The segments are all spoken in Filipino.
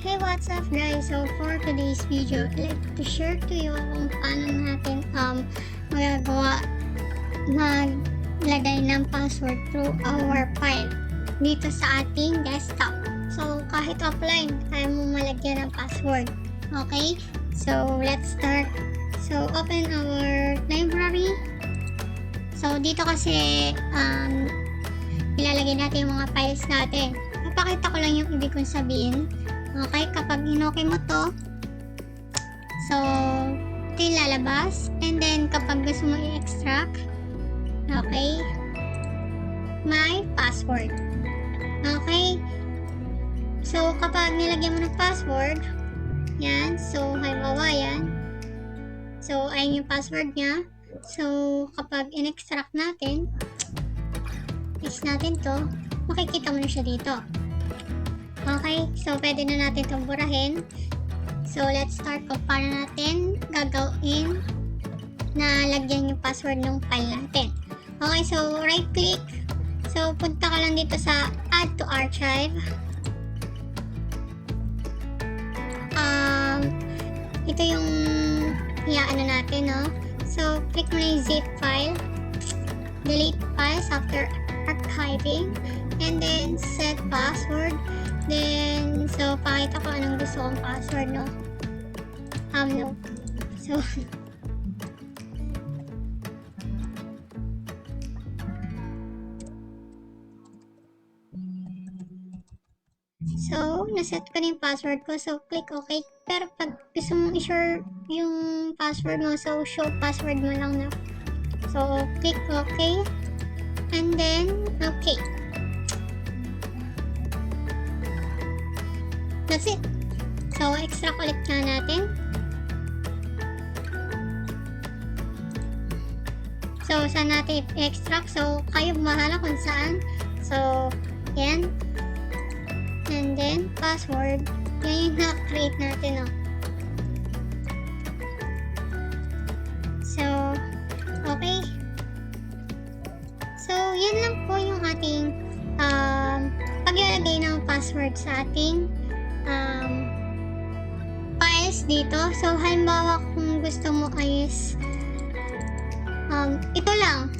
Hey, what's up guys? So for today's video, I'd like to share to you kung paano natin maglagay ng password through our file dito sa ating desktop. So kahit offline, kaya mo malagyan ng password. Okay? So let's start. So open our library. So dito kasi ilalagay natin yung mga files natin. Papakita ko lang yung ibig kong sabihin. Okay, kapag inoke mo to, so ito yung lalabas, and then kapag gusto mo i-extract, okay, my password. Okay, so kapag nilagyan mo ng password, yan, so halimbawa yan, so ayun yung password niya. So kapag in-extract natin, paste natin to, makikita mo na siya dito. Okay, so pwede na natin itong burahin. So let's start kung paano natin gagawin na lagyan yung password ng file natin. Okay, so right click. So punta ka lang dito sa add to archive. Ito yung ano natin, no? So click mo na yung zip file. Delete files after archiving. And then set password. Then, so, pakita ko anong gusto kong password, no? No. So, naset ko na yung password ko. So, click OK. Pero pag gusto mong i-share yung password mo, so, show password mo lang na. So, click OK. And then, OK. That's it. So, extract ulit na natin. So, saan natin i-extract? So, kayo bahala kung saan. So, yan. And then, password. Yan yung na-create natin, no? So, okay. So, yan lang po yung ating paglalagay ng password sa ating files dito. So halimbawa kung gusto mo is ito lang,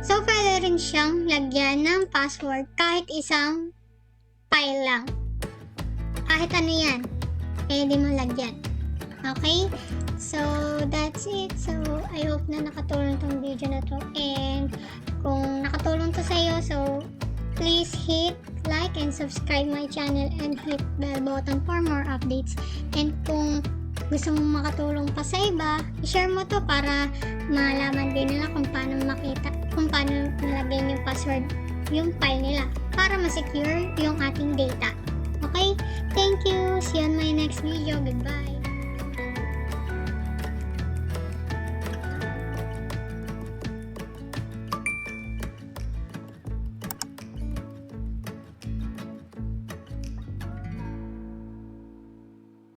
so pwede rin siyang lagyan ng password kahit isang file lang, kahit ano yan pwede mo lagyan. Okay, so that's it. So I hope na nakatulong tong video na to, and kung nakatulong to sa iyo, so please hit like and subscribe my channel and hit bell button for more updates. And kung gusto mong makatulong pa sa iba, i-share mo to para malaman din nila kung paano makita, kung paano nalagyan yung password yung file nila para ma-secure yung ating data. Okay? Thank you! See you on my next video. Goodbye!